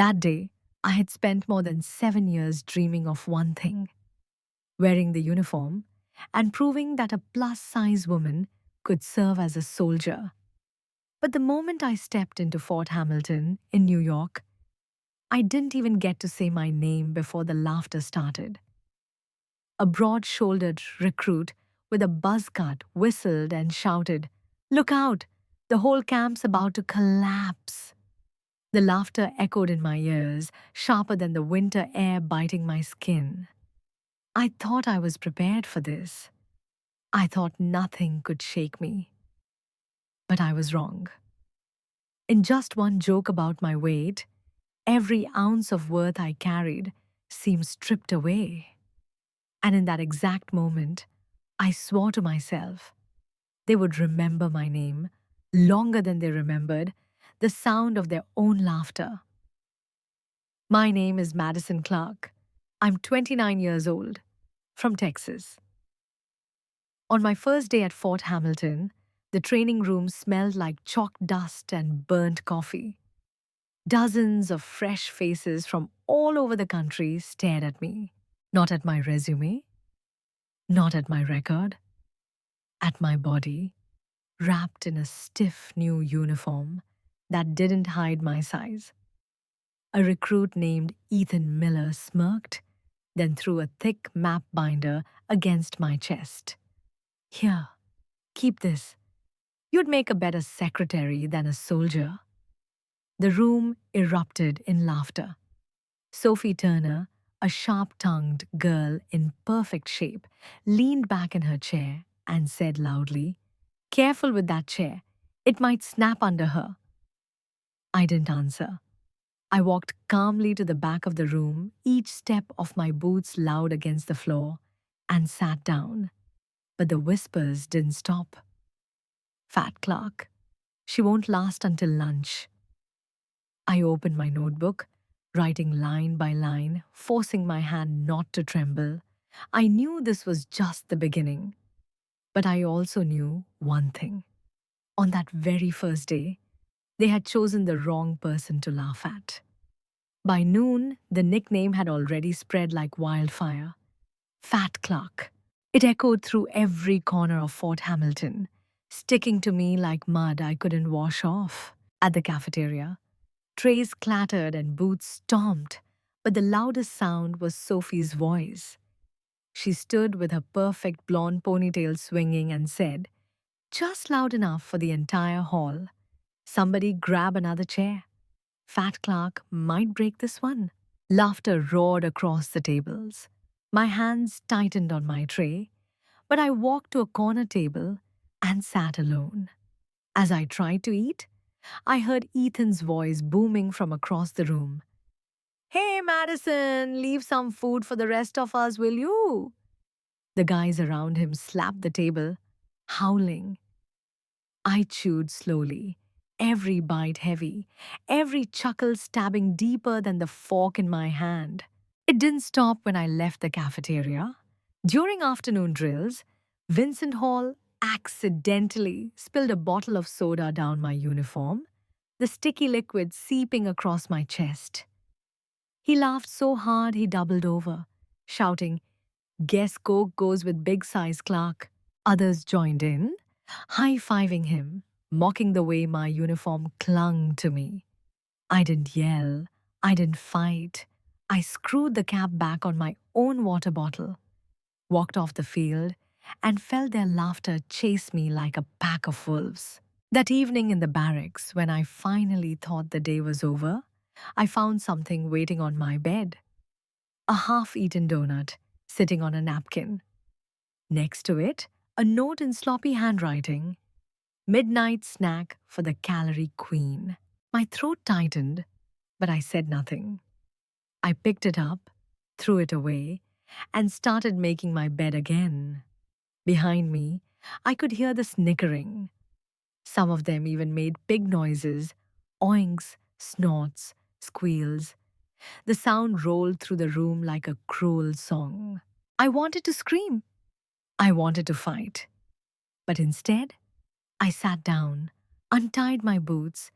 That day, I had spent more than 7 years dreaming of one thing: wearing the uniform and proving that a plus-size woman could serve as a soldier. But the moment I stepped into Fort Hamilton in New York, I didn't even get to say my name before the laughter started. A broad-shouldered recruit with a buzz cut whistled and shouted, "Look out! The whole camp's about to collapse." The laughter echoed in my ears, sharper than the winter air biting my skin. I thought I was prepared for this. I thought nothing could shake me. But I was wrong. In just one joke about my weight, every ounce of worth I carried seemed stripped away. And in that exact moment, I swore to myself they would remember my name longer than they remembered the sound of their own laughter. My name is Madison Clark. I'm 29 years old, from Texas. On my first day at Fort Hamilton, the training room smelled like chalk dust and burnt coffee. Dozens of fresh faces from all over the country stared at me. Not at my resume, not at my record, at my body, wrapped in a stiff new uniform that didn't hide my size. A recruit named Ethan Miller smirked, then threw a thick map binder against my chest. "Here, keep this. You'd make a better secretary than a soldier." The room erupted in laughter. Sophie Turner, a sharp-tongued girl in perfect shape, leaned back in her chair and said loudly, "Careful with that chair. It might snap under her." I didn't answer. I walked calmly to the back of the room, each step of my boots loud against the floor, and sat down. But the whispers didn't stop. "Fat Clark. She won't last until lunch." I opened my notebook, writing line by line, forcing my hand not to tremble. I knew this was just the beginning. But I also knew one thing. On that very first day, they had chosen the wrong person to laugh at. By noon, the nickname had already spread like wildfire. Fat Clark. It echoed through every corner of Fort Hamilton, sticking to me like mud I couldn't wash off. At the cafeteria, trays clattered and boots stomped, but the loudest sound was Sophie's voice. She stood with her perfect blonde ponytail swinging and said, just loud enough for the entire hall, "Somebody grab another chair. Fat Clark might break this one." Laughter roared across the tables. My hands tightened on my tray, but I walked to a corner table and sat alone. As I tried to eat, I heard Ethan's voice booming from across the room. "Hey, Madison, leave some food for the rest of us, will you?" The guys around him slapped the table, howling. I chewed slowly, every bite heavy, every chuckle stabbing deeper than the fork in my hand. It didn't stop when I left the cafeteria. During afternoon drills, Vincent Hall accidentally spilled a bottle of soda down my uniform, the sticky liquid seeping across my chest. He laughed so hard he doubled over, shouting, "Guess Coke goes with big size Clark." Others joined in, high-fiving him, mocking the way my uniform clung to me. I didn't yell. I didn't fight. I screwed the cap back on my own water bottle, walked off the field, and felt their laughter chase me like a pack of wolves. That evening in the barracks, when I finally thought the day was over, I found something waiting on my bed. A half-eaten donut sitting on a napkin. Next to it, a note in sloppy handwriting. "Midnight snack for the calorie queen." My throat tightened, but I said nothing. I picked it up, threw it away, and started making my bed again. Behind me, I could hear the snickering. Some of them even made pig noises, oinks, snorts, squeals. The sound rolled through the room like a cruel song. I wanted to scream. I wanted to fight. But instead, I sat down, untied my boots,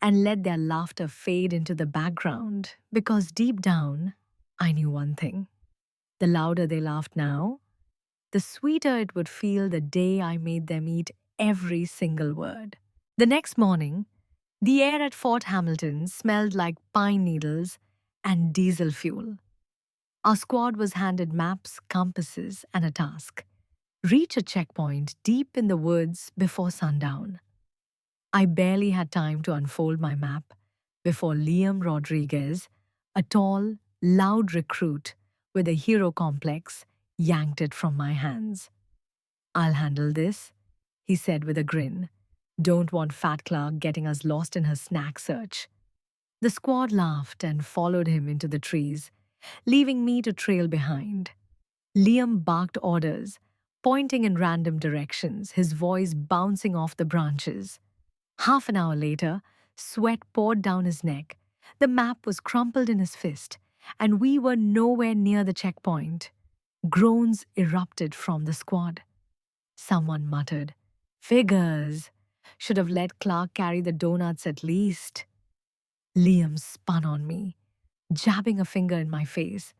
and let their laughter fade into the background because deep down, I knew one thing. The louder they laughed now, the sweeter it would feel the day I made them eat every single word. The next morning, the air at Fort Hamilton smelled like pine needles and diesel fuel. Our squad was handed maps, compasses, and a task: reach a checkpoint deep in the woods before sundown. I barely had time to unfold my map before Liam Rodriguez, a tall, loud recruit with a hero complex, yanked it from my hands. "I'll handle this," he said with a grin. "Don't want Fat Clark getting us lost in her snack search." The squad laughed and followed him into the trees, leaving me to trail behind. Liam barked orders, pointing in random directions, his voice bouncing off the branches. Half an hour later, sweat poured down his neck. The map was crumpled in his fist, and we were nowhere near the checkpoint. Groans erupted from the squad. Someone muttered, "Figures. Should have let Clark carry the donuts at least." Liam spun on me, jabbing a finger in my face.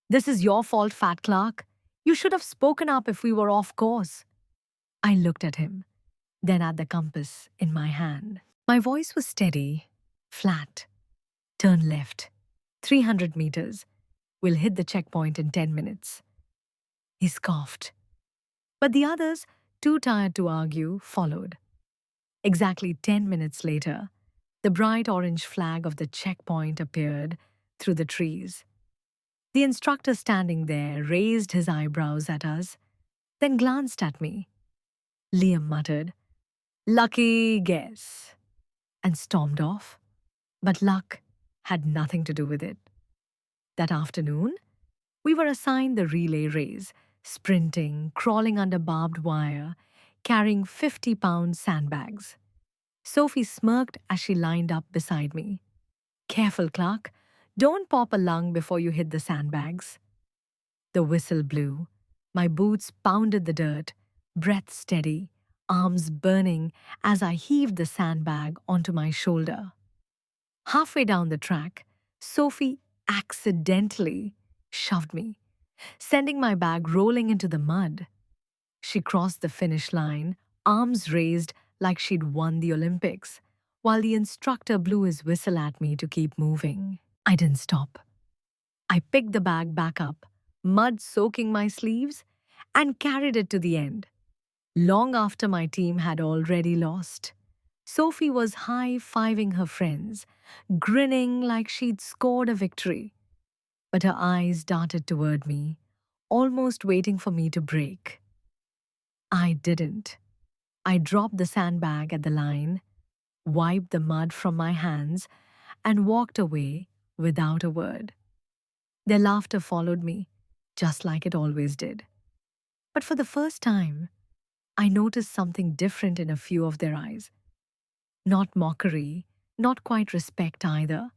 "This is your fault, Fat Clark. You should have spoken up if we were off course." I looked at him, then at the compass in my hand. My voice was steady, flat. "Turn left. 300 meters. We'll hit the checkpoint in 10 minutes." He scoffed. But the others, too tired to argue, followed. Exactly 10 minutes later, the bright orange flag of the checkpoint appeared through the trees. The instructor standing there raised his eyebrows at us, then glanced at me. Liam muttered, "Lucky guess," and stormed off. But luck had nothing to do with it. That afternoon, we were assigned the relay race, sprinting, crawling under barbed wire, carrying 50-pound sandbags. Sophie smirked as she lined up beside me. "Careful, Clark. Don't pop a lung before you hit the sandbags." The whistle blew. My boots pounded the dirt, breath steady, arms burning as I heaved the sandbag onto my shoulder. Halfway down the track, Sophie accidentally shoved me, sending my bag rolling into the mud. She crossed the finish line, arms raised like she'd won the Olympics, while the instructor blew his whistle at me to keep moving. I didn't stop. I picked the bag back up, mud soaking my sleeves, and carried it to the end. Long after my team had already lost, Sophie was high-fiving her friends, grinning like she'd scored a victory. But her eyes darted toward me, almost waiting for me to break. I didn't. I dropped the sandbag at the line, wiped the mud from my hands, and walked away without a word. Their laughter followed me, just like it always did. But for the first time, I noticed something different in a few of their eyes. Not mockery, not quite respect either.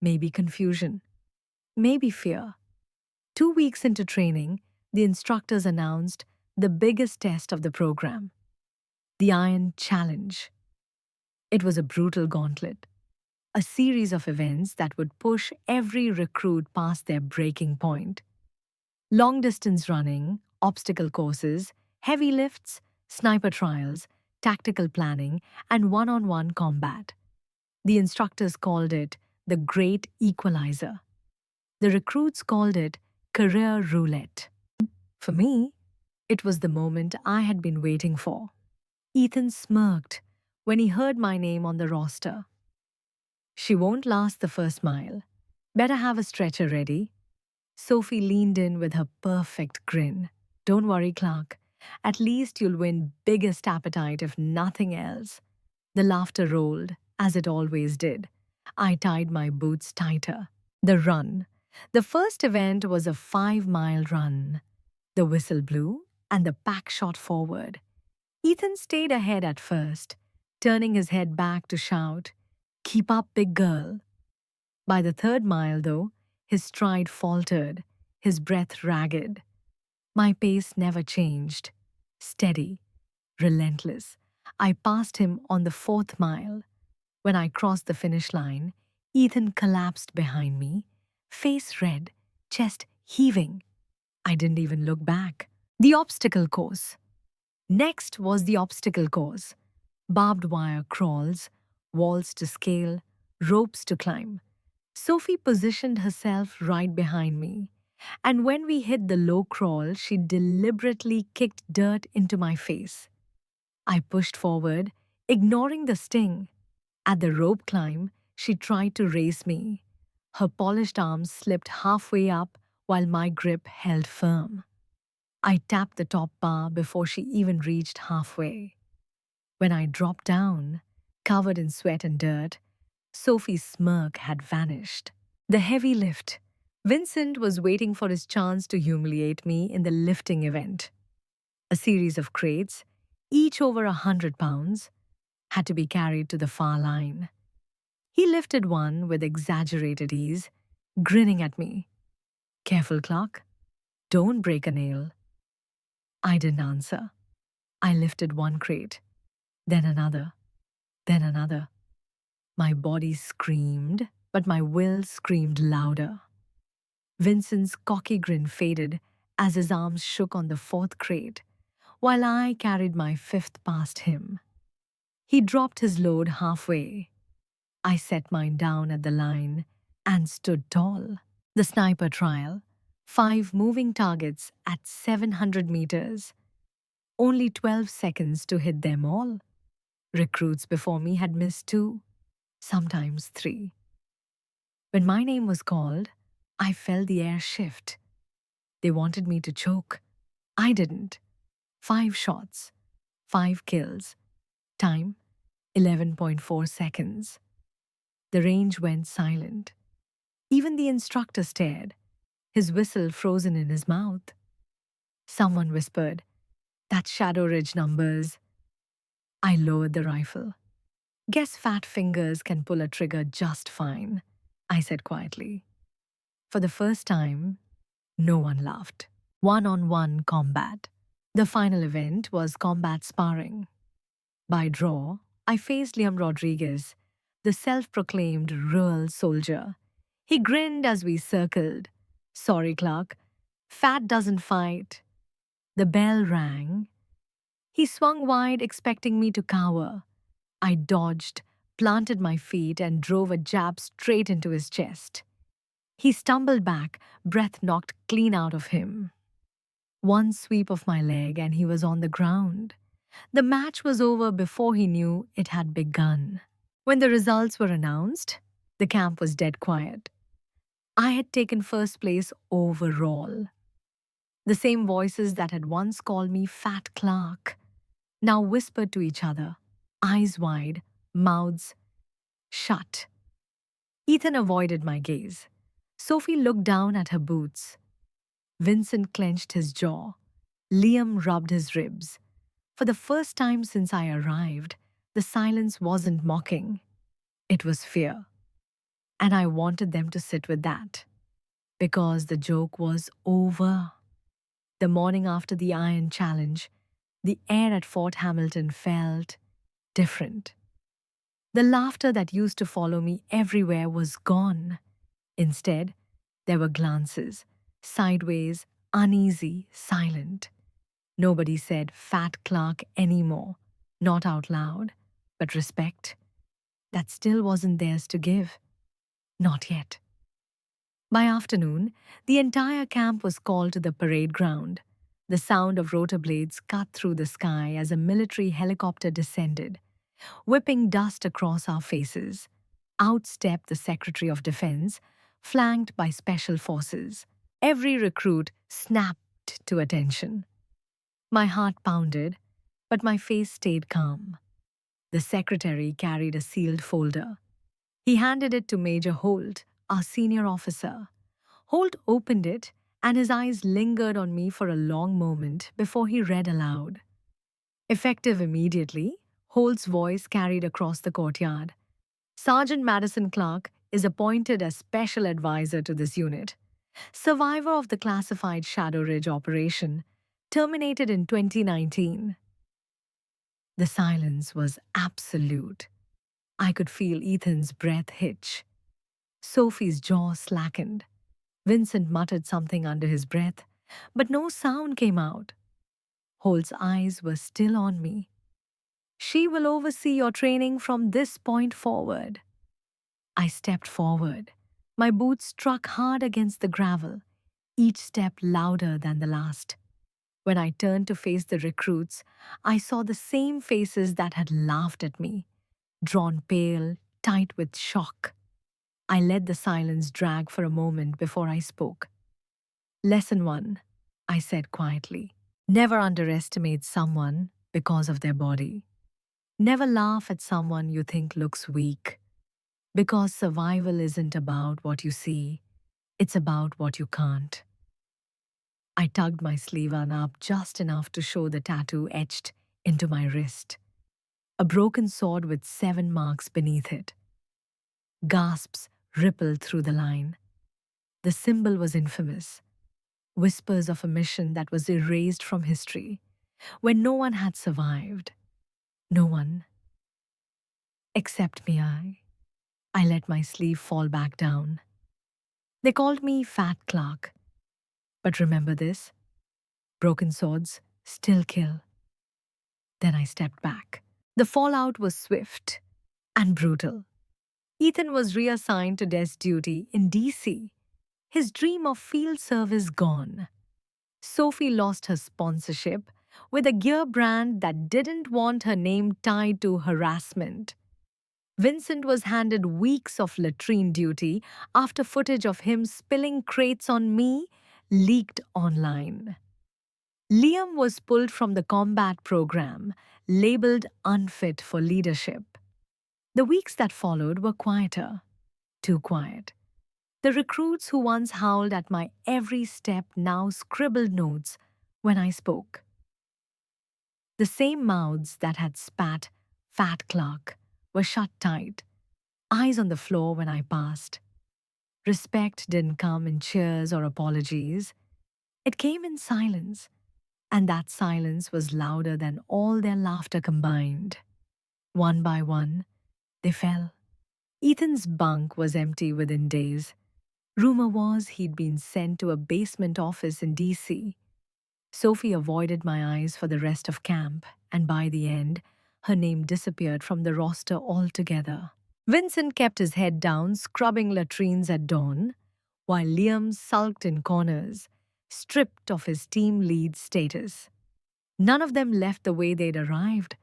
Maybe confusion, maybe fear. 2 weeks into training, the instructors announced the biggest test of the program, the Iron Challenge. It was a brutal gauntlet, a series of events that would push every recruit past their breaking point. Long distance running, obstacle courses, heavy lifts, sniper trials, tactical planning, and one-on-one combat. The instructors called it the Great Equalizer. The recruits called it career roulette. For me, it was the moment I had been waiting for. Ethan smirked when he heard my name on the roster. "She won't last the first mile. Better have a stretcher ready." Sophie leaned in with her perfect grin. "Don't worry, Clark. At least you'll win biggest appetite if nothing else." The laughter rolled, as it always did. I tied my boots tighter. The run. The first event was a 5-mile run. The whistle blew, and the pack shot forward. Ethan stayed ahead at first, turning his head back to shout, "Keep up, big girl." By the 3rd mile, though, his stride faltered, his breath ragged. My pace never changed. Steady, relentless. I passed him on the 4th mile. When I crossed the finish line, Ethan collapsed behind me, face red, chest heaving. I didn't even look back. The obstacle course. Next was the obstacle course. Barbed wire crawls, walls to scale, ropes to climb. Sophie positioned herself right behind me, and when we hit the low crawl, she deliberately kicked dirt into my face. I pushed forward, ignoring the sting. At the rope climb, she tried to race me. Her polished arms slipped halfway up while my grip held firm. I tapped the top bar before she even reached halfway. When I dropped down, covered in sweat and dirt, Sophie's smirk had vanished. The heavy lift. Vincent was waiting for his chance to humiliate me in the lifting event. A series of crates, each over 100 pounds, had to be carried to the far line. He lifted one with exaggerated ease, grinning at me. Careful, Clark. Don't break a nail. I didn't answer. I lifted one crate, then another, then another. My body screamed, but my will screamed louder. Vincent's cocky grin faded as his arms shook on the fourth crate, while I carried my fifth past him. He dropped his load halfway. I set mine down at the line and stood tall. The sniper trial. 5 moving targets at 700 meters. Only 12 seconds to hit them all. Recruits before me had missed 2, sometimes 3. When my name was called, I felt the air shift. They wanted me to choke. I didn't. 5 shots, 5 kills. Time, 11.4 seconds. The range went silent. Even the instructor stared, his whistle frozen in his mouth. Someone whispered, "That's Shadow Ridge numbers." I lowered the rifle. "Guess fat fingers can pull a trigger just fine," I said quietly. For the first time, no one laughed. One-on-one combat. The final event was combat sparring. By draw, I faced Liam Rodriguez, the self-proclaimed rural soldier. He grinned as we circled. "Sorry, Clark. Fat doesn't fight." The bell rang. He swung wide, expecting me to cower. I dodged, planted my feet, and drove a jab straight into his chest. He stumbled back, breath knocked clean out of him. One sweep of my leg and he was on the ground. The match was over before he knew it had begun. When the results were announced, the camp was dead quiet. I had taken first place overall. The same voices that had once called me Fat Clark now whispered to each other, eyes wide, mouths shut. Ethan avoided my gaze. Sophie looked down at her boots. Vincent clenched his jaw. Liam rubbed his ribs. For the first time since I arrived, the silence wasn't mocking. It was fear. And I wanted them to sit with that. Because the joke was over. The morning after the Iron Challenge, the air at Fort Hamilton felt different. The laughter that used to follow me everywhere was gone. Instead, there were glances, sideways, uneasy, silent. Nobody said Fat Clark anymore, not out loud, but respect. That still wasn't theirs to give. Not yet. By afternoon, the entire camp was called to the parade ground. The sound of rotor blades cut through the sky as a military helicopter descended, whipping dust across our faces. Out stepped the Secretary of Defense, flanked by special forces. Every recruit snapped to attention. My heart pounded, but my face stayed calm. The secretary carried a sealed folder. He handed it to Major Holt, our senior officer. Holt opened it, and his eyes lingered on me for a long moment before he read aloud. Effective immediately, Holt's voice carried across the courtyard. "Sergeant Madison Clark is appointed as special advisor to this unit. Survivor of the classified Shadow Ridge operation, terminated in 2019. The silence was absolute. I could feel Ethan's breath hitch. Sophie's jaw slackened. Vincent muttered something under his breath, but no sound came out. Holt's eyes were still on me. She will oversee your training from this point forward. I stepped forward. My boots struck hard against the gravel, each step louder than the last. When I turned to face the recruits, I saw the same faces that had laughed at me, drawn pale, tight with shock. I let the silence drag for a moment before I spoke. Lesson 1, I said quietly. Never underestimate someone because of their body. Never laugh at someone you think looks weak. Because survival isn't about what you see, it's about what you can't. I tugged my sleeve on up just enough to show the tattoo etched into my wrist. A broken sword with 7 marks beneath it. Gasps rippled through the line. The symbol was infamous. Whispers of a mission that was erased from history, where no one had survived. No one. Except me. I let my sleeve fall back down. They called me Fat Clark. But remember this? Broken swords still kill. Then I stepped back. The fallout was swift and brutal. Ethan was reassigned to desk duty in DC. His dream of field service gone. Sophie lost her sponsorship with a gear brand that didn't want her name tied to harassment. Vincent was handed weeks of latrine duty after footage of him spilling crates on me leaked online. Liam was pulled from the combat program, labeled unfit for leadership. The weeks that followed were quieter, too quiet. The recruits who once howled at my every step now scribbled notes when I spoke. The same mouths that had spat Fat Clark were shut tight, eyes on the floor when I passed. Respect didn't come in cheers or apologies. It came in silence, and that silence was louder than all their laughter combined. One by one, they fell. Ethan's bunk was empty within days. Rumor was he'd been sent to a basement office in DC. Sophie avoided my eyes for the rest of camp, and by the end, her name disappeared from the roster altogether. Vincent kept his head down, scrubbing latrines at dawn, while Liam sulked in corners, stripped of his team lead status. None of them left the way they'd arrived,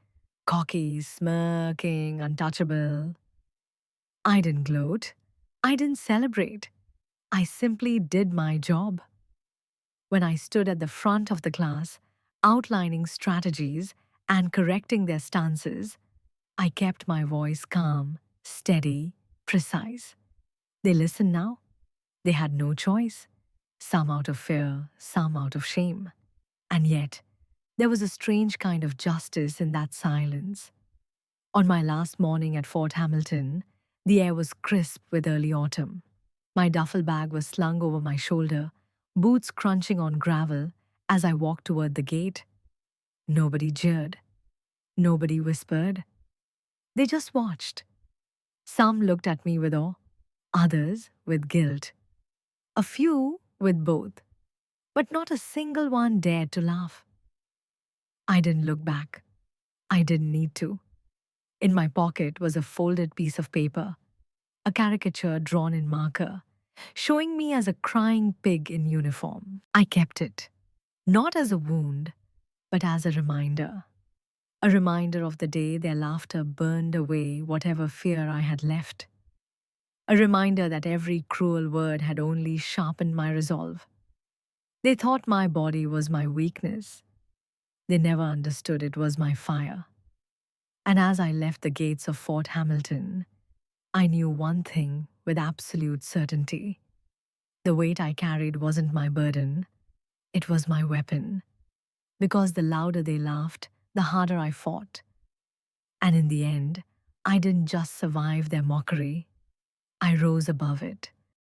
cocky, smirking, untouchable. I didn't gloat. I didn't celebrate. I simply did my job. When I stood at the front of the class, outlining strategies and correcting their stances, I kept my voice calm, steady, precise. They listened now. They had no choice. Some out of fear, some out of shame. And yet, there was a strange kind of justice in that silence. On my last morning at Fort Hamilton, the air was crisp with early autumn. My duffel bag was slung over my shoulder, boots crunching on gravel as I walked toward the gate. Nobody jeered. Nobody whispered. They just watched. Some looked at me with awe, others with guilt. A few with both, but not a single one dared to laugh. I didn't look back. I didn't need to. In my pocket was a folded piece of paper, a caricature drawn in marker, showing me as a crying pig in uniform. I kept it, not as a wound, but as a reminder. A reminder of the day their laughter burned away whatever fear I had left. A reminder that every cruel word had only sharpened my resolve. They thought my body was my weakness. They never understood it was my fire. And as I left the gates of Fort Hamilton, I knew one thing with absolute certainty. The weight I carried wasn't my burden, it was my weapon. Because the louder they laughed, the harder I fought. And in the end, I didn't just survive their mockery, I rose above it.